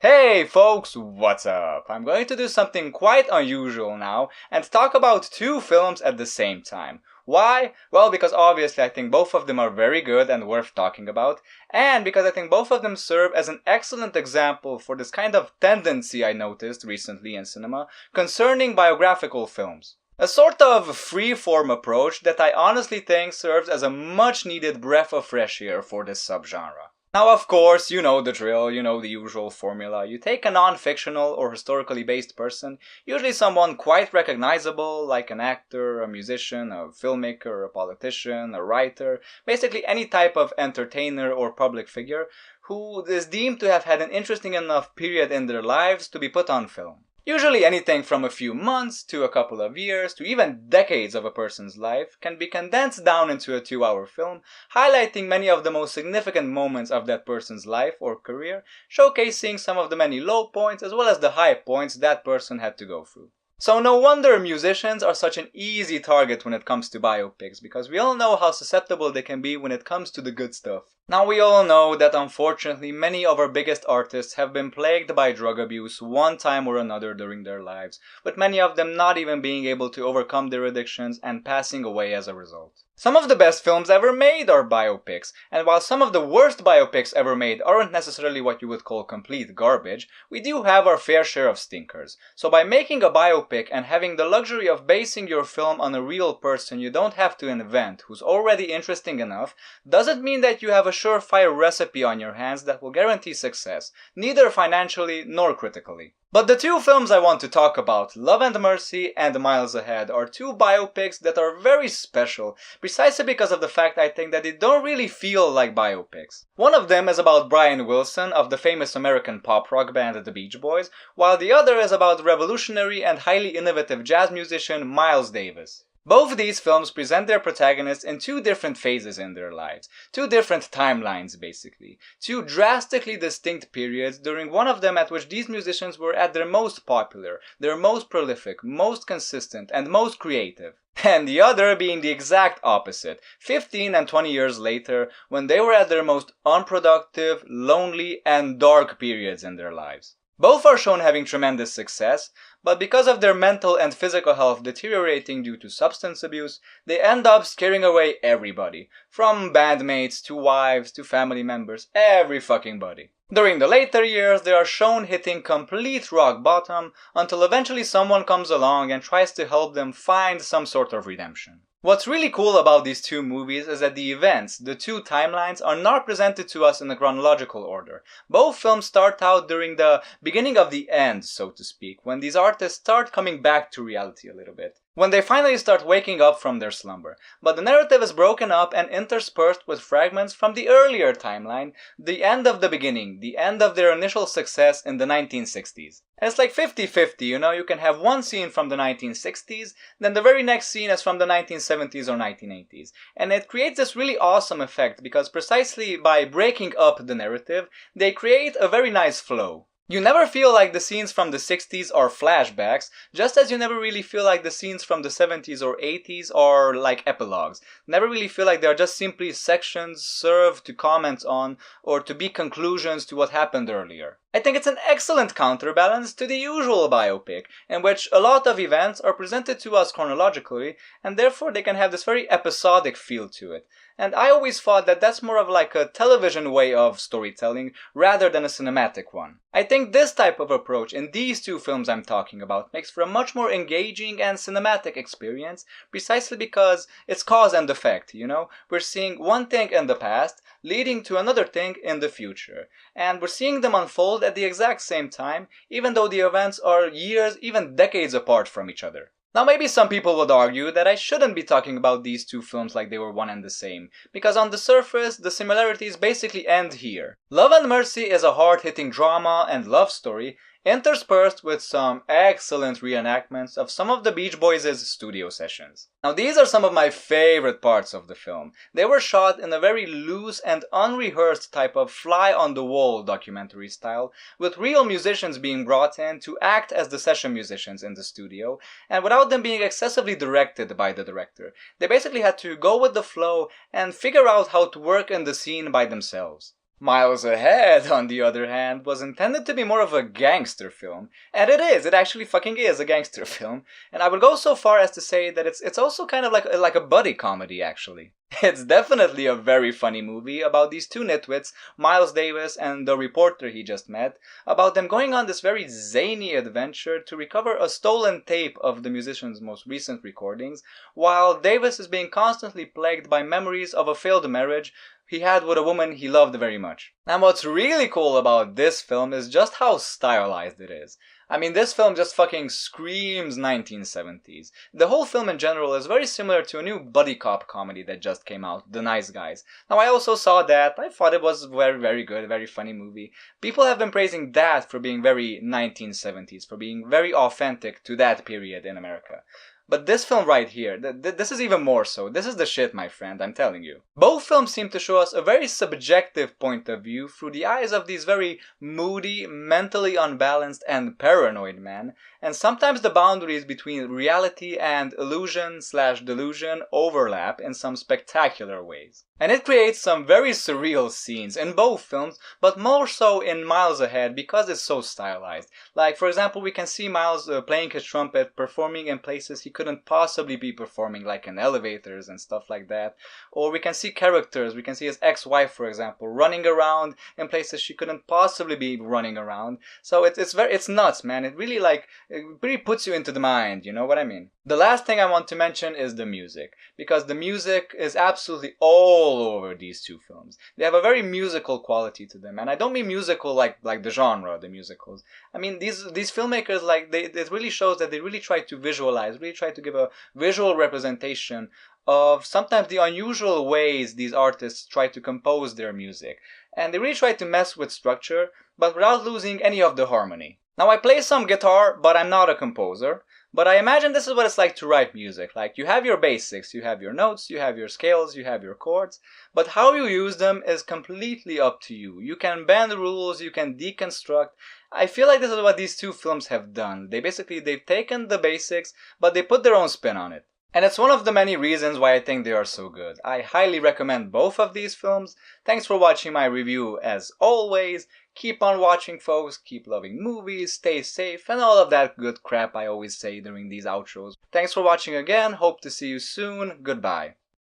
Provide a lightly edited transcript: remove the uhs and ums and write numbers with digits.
Hey folks, what's up? I'm going to do something quite unusual now and talk about two films at the same time. Why? Well, because obviously I think both of them are very good and worth talking about, and because I think both of them serve as an excellent example for this kind of tendency I noticed recently in cinema concerning biographical films. A sort of free-form approach that I honestly think serves as a much needed breath of fresh air for this subgenre. Now, of course, you know the drill, you know the usual formula. You take a non-fictional or historically based person, usually someone quite recognizable, like an actor, a musician, a filmmaker, a politician, a writer, basically any type of entertainer or public figure who is deemed to have had an interesting enough period in their lives to be put on film. Usually anything from a few months to a couple of years to even decades of a person's life can be condensed down into a 2-hour film, highlighting many of the most significant moments of that person's life or career, showcasing some of the many low points as well as the high points that person had to go through. So no wonder musicians are such an easy target when it comes to biopics, because we all know how susceptible they can be when it comes to the good stuff. Now we all know that unfortunately many of our biggest artists have been plagued by drug abuse one time or another during their lives, with many of them not even being able to overcome their addictions and passing away as a result. Some of the best films ever made are biopics, and while some of the worst biopics ever made aren't necessarily what you would call complete garbage, we do have our fair share of stinkers. So by making a biopic and having the luxury of basing your film on a real person you don't have to invent, who's already interesting enough, doesn't mean that you have a surefire recipe on your hands that will guarantee success, neither financially nor critically. But the two films I want to talk about, Love and Mercy and Miles Ahead, are two biopics that are very special, precisely because of the fact I think that they don't really feel like biopics. One of them is about Brian Wilson of the famous American pop rock band The Beach Boys, while the other is about revolutionary and highly innovative jazz musician Miles Davis. Both these films present their protagonists in two different phases in their lives, two different timelines basically, two drastically distinct periods during one of them at which these musicians were at their most popular, their most prolific, most consistent, and most creative. And the other being the exact opposite, 15 and 20 years later, when they were at their most unproductive, lonely, and dark periods in their lives. Both are shown having tremendous success, but because of their mental and physical health deteriorating due to substance abuse, they end up scaring away everybody, from bandmates to wives to family members, every fucking body. During the later years, they are shown hitting complete rock bottom until eventually someone comes along and tries to help them find some sort of redemption. What's really cool about these two movies is that the events, the two timelines, are not presented to us in a chronological order. Both films start out during the beginning of the end, so to speak, when these artists start coming back to reality a little bit. When they finally start waking up from their slumber. But the narrative is broken up and interspersed with fragments from the earlier timeline, the end of the beginning, the end of their initial success in the 1960s. And it's like 50-50, you can have one scene from the 1960s, then the very next scene is from the 1970s or 1980s. And it creates this really awesome effect because precisely by breaking up the narrative, they create a very nice flow. You never feel like the scenes from the 60s are flashbacks, just as you never really feel like the scenes from the 70s or 80s are like epilogues. Never really feel like they're just simply sections served to comment on or to be conclusions to what happened earlier. I think it's an excellent counterbalance to the usual biopic, in which a lot of events are presented to us chronologically, and therefore they can have this very episodic feel to it. And I always thought that that's more of like a television way of storytelling rather than a cinematic one. I think this type of approach in these two films I'm talking about makes for a much more engaging and cinematic experience precisely because it's cause and effect, We're seeing one thing in the past leading to another thing in the future. And we're seeing them unfold at the exact same time, even though the events are years, even decades apart from each other. Now maybe some people would argue that I shouldn't be talking about these two films like they were one and the same, because on the surface, the similarities basically end here. Love and Mercy is a hard-hitting drama and love story, interspersed with some excellent reenactments of some of the Beach Boys' studio sessions. Now these are some of my favorite parts of the film. They were shot in a very loose and unrehearsed type of fly-on-the-wall documentary style, with real musicians being brought in to act as the session musicians in the studio, and without them being excessively directed by the director. They basically had to go with the flow and figure out how to work in the scene by themselves. Miles Ahead, on the other hand, was intended to be more of a gangster film. And it is, it actually fucking is a gangster film. And I would go so far as to say that it's also kind of like a buddy comedy, actually. It's definitely a very funny movie about these two nitwits, Miles Davis and the reporter he just met, about them going on this very zany adventure to recover a stolen tape of the musician's most recent recordings, while Davis is being constantly plagued by memories of a failed marriage he had with a woman he loved very much. And what's really cool about this film is just how stylized it is. I mean, this film just fucking screams 1970s. The whole film in general is very similar to a new buddy cop comedy that just came out, The Nice Guys. Now, I also saw that. I thought it was very, very good, very funny movie. People have been praising that for being very 1970s, for being very authentic to that period in America. But this film right here, this is even more so. This is the shit, my friend, I'm telling you. Both films seem to show us a very subjective point of view through the eyes of these very moody, mentally unbalanced, and paranoid men, and sometimes the boundaries between reality and illusion/delusion overlap in some spectacular ways. And it creates some very surreal scenes in both films, but more so in Miles Ahead because it's so stylized. Like, for example, we can see Miles playing his trumpet, performing in places he couldn't possibly be performing, like in elevators and stuff like that. Or we can see characters, we can see his ex-wife, for example, running around in places she couldn't possibly be running around. So it's nuts, man. It really puts you into the mind, you know what I mean? The last thing I want to mention is the music, because the music is absolutely all over these two films. They have a very musical quality to them, and I don't mean musical like the genre, the musicals. I mean these filmmakers, like it really shows that they really try to visualize, really try to give a visual representation of sometimes the unusual ways these artists try to compose their music, and they really try to mess with structure, but without losing any of the harmony. Now, I play some guitar, but I'm not a composer. But I imagine this is what it's like to write music. Like, you have your basics, you have your notes, you have your scales, you have your chords, but how you use them is completely up to you. You can bend rules, you can deconstruct. I feel like this is what these two films have done. They've taken the basics, but they put their own spin on it. And it's one of the many reasons why I think they are so good. I highly recommend both of these films. Thanks for watching my review as always. Keep on watching, folks. Keep loving movies, stay safe, and all of that good crap I always say during these outros. Thanks for watching again. Hope to see you soon. Goodbye.